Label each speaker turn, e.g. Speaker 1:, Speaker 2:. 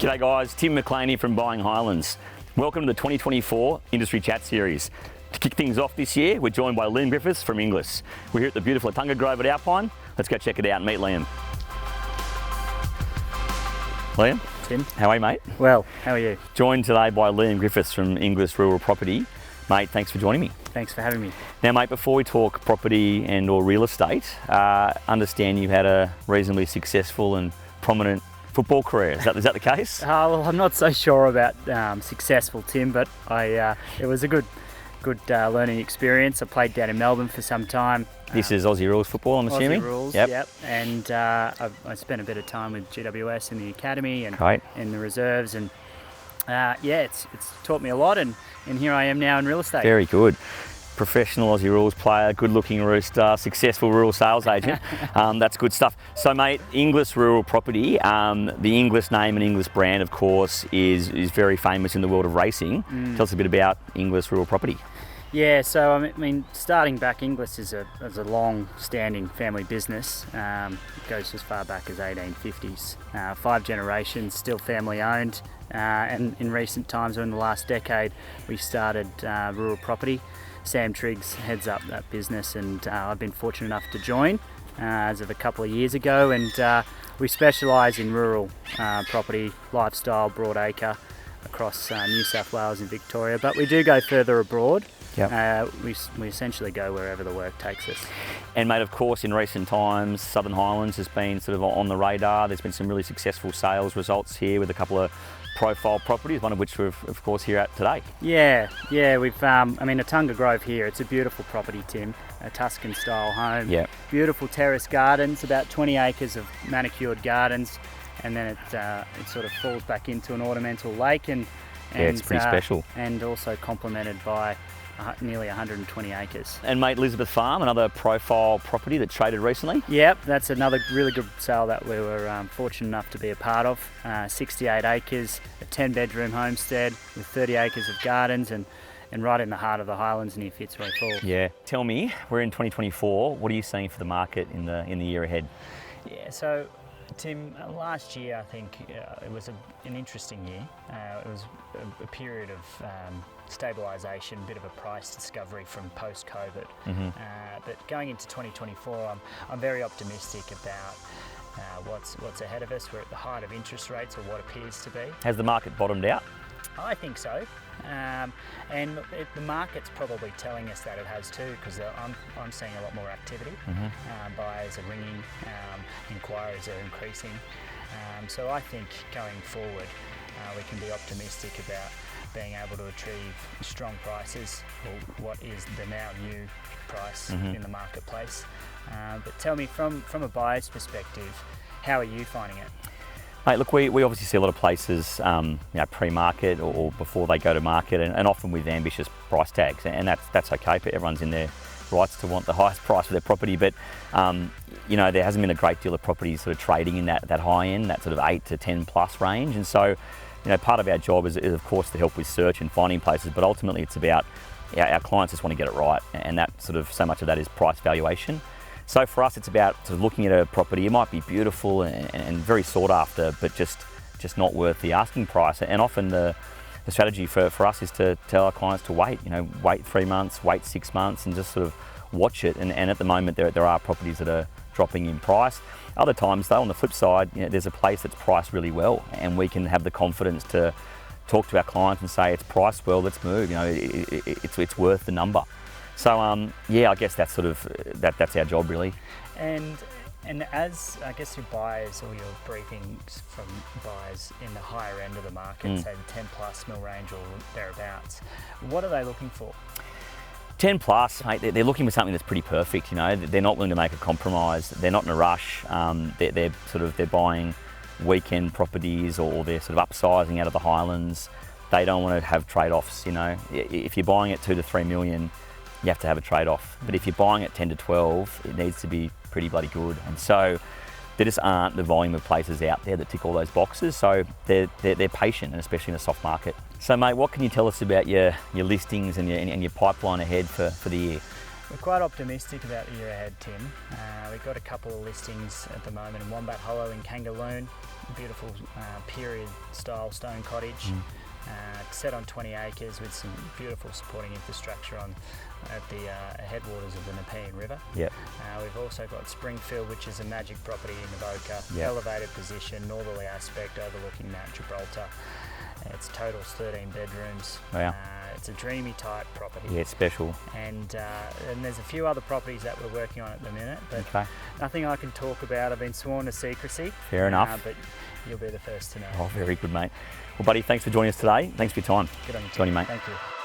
Speaker 1: G'day guys, Tim McLean here from Buying Highlands. Welcome to the 2024 Industry Chat Series. To kick things off this year, we're joined by Liam Griffiths from Inglis. We're here at the beautiful Atunga Grove at Alpine. Let's go check it out and meet Liam. Liam?
Speaker 2: Tim?
Speaker 1: How are you, mate?
Speaker 2: Well, how are you?
Speaker 1: Joined today by Liam Griffiths from Inglis Rural Property. Mate, thanks for joining me.
Speaker 2: Thanks for having me.
Speaker 1: Now, mate, before we talk property and or real estate, understand you've had a reasonably successful and prominent football career. Is that the case?
Speaker 2: Well, I'm not so sure about successful, Tim, but it was a good learning experience. I played down in Melbourne for some time.
Speaker 1: This is Aussie Rules football, I'm assuming?
Speaker 2: Aussie Rules, yep. And I spent a bit of time with GWS in the academy and in the reserves, and it's taught me a lot, and here I am now in real estate.
Speaker 1: Very good. Professional Aussie Rules player, good-looking rooster, successful rural sales agent. That's good stuff. So, mate, Inglis Rural Property, the Inglis name and Inglis brand, of course, is very famous in the world of racing. Tell us a bit about Inglis Rural Property.
Speaker 2: Yeah, so I mean, starting back, Inglis is a long-standing family business. It goes as far back as 1850s. 5 generations, still family-owned. And in recent times, or in the last decade, we started Rural Property. Sam Triggs heads up that business, and I've been fortunate enough to join as of a couple of years ago, and we specialise in rural property, lifestyle, broadacre across New South Wales and Victoria, but we do go further abroad. Yep. We essentially go wherever the work takes us.
Speaker 1: And mate, of course, in recent times, Southern Highlands has been sort of on the radar. There's been some really successful sales results here with a couple of profile properties, one of which we're of course here at today.
Speaker 2: Yeah, we've Atunga Grove here, it's a beautiful property, Tim, a Tuscan style home. Yeah. Beautiful terrace gardens, about 20 acres of manicured gardens, and then it sort of falls back into an ornamental lake, and
Speaker 1: it's pretty special.
Speaker 2: And also complemented by nearly 120 acres.
Speaker 1: And mate, Elizabeth Farm, another profile property that traded recently?
Speaker 2: Yep, that's another really good sale that we were fortunate enough to be a part of. 68 acres, a 10-bedroom homestead with 30 acres of gardens, and right in the heart of the Highlands near Fitzroy Falls.
Speaker 1: Yeah. Tell me, we're in 2024, what are you seeing for the market in the year ahead?
Speaker 2: Yeah, so Tim, last year I think it was an interesting year. It was a period of stabilisation, a bit of a price discovery from post-COVID. Mm-hmm. But going into 2024, I'm very optimistic about what's ahead of us. We're at the height of interest rates, or what appears to be.
Speaker 1: Has the market bottomed out?
Speaker 2: I think so. And the market's probably telling us that it has too, because I'm seeing a lot more activity. Mm-hmm. Buyers are ringing, inquiries are increasing. So I think going forward, we can be optimistic about being able to achieve strong prices, or what is the now new price in the marketplace. But tell me, from a buyer's perspective, how are you finding it?
Speaker 1: Mate, look, we obviously see a lot of places pre-market or before they go to market, and often with ambitious price tags, and that's okay, but everyone's in their rights to want the highest price for their property, but there hasn't been a great deal of properties sort of trading in that high end, that sort of 8 to 10 plus range, and so part of our job is of course to help with search and finding places, but ultimately it's about our clients just want to get it right, and that sort of, so much of that is price valuation. So for us, it's about sort of looking at a property. It might be beautiful and very sought after, but just not worth the asking price. And often the strategy for us is to tell our clients to wait. Wait 3 months, wait 6 months, and just sort of watch it. And at the moment, there are properties that are dropping in price. Other times, though, on the flip side, there's a place that's priced really well, and we can have the confidence to talk to our clients and say, it's priced well, let's move. It's worth the number. So I guess that's sort of that's our job really.
Speaker 2: And as I guess your buyers, or your briefings from buyers in the higher end of the market, say the 10 plus mil range or thereabouts, what are they looking for?
Speaker 1: 10 plus, mate, they're looking for something that's pretty perfect. They're not willing to make a compromise. They're not in a rush. They're buying weekend properties, or they're sort of upsizing out of the Highlands. They don't want to have trade-offs. If you're buying at 2 to 3 million. You have to have a trade-off. But if you're buying at 10 to 12, it needs to be pretty bloody good. And so there just aren't the volume of places out there that tick all those boxes. So they're patient, and especially in a soft market. So mate, what can you tell us about your listings and your pipeline ahead for the year?
Speaker 2: We're quite optimistic about the year ahead, Tim. We've got a couple of listings at the moment in Wombat Hollow in Kangaloo, beautiful period style stone cottage. Set on 20 acres with some beautiful supporting infrastructure at the headwaters of the Nepean River.
Speaker 1: Yep.
Speaker 2: We've also got Springfield, which is a magic property in Avoca,
Speaker 1: Yep.
Speaker 2: elevated position, northerly aspect overlooking Mount Gibraltar. Its total's 13 bedrooms.
Speaker 1: Wow.
Speaker 2: It's a dreamy type property.
Speaker 1: Yeah, it's special.
Speaker 2: And there's a few other properties that we're working on at the minute, but
Speaker 1: Okay.
Speaker 2: nothing I can talk about. I've been sworn to secrecy.
Speaker 1: Fair enough.
Speaker 2: But you'll be the first to know.
Speaker 1: Oh, very good, mate. Well, buddy, thanks for joining us today. Thanks for your time.
Speaker 2: Good on you, Tim.
Speaker 1: Good on you, mate.
Speaker 2: Thank you.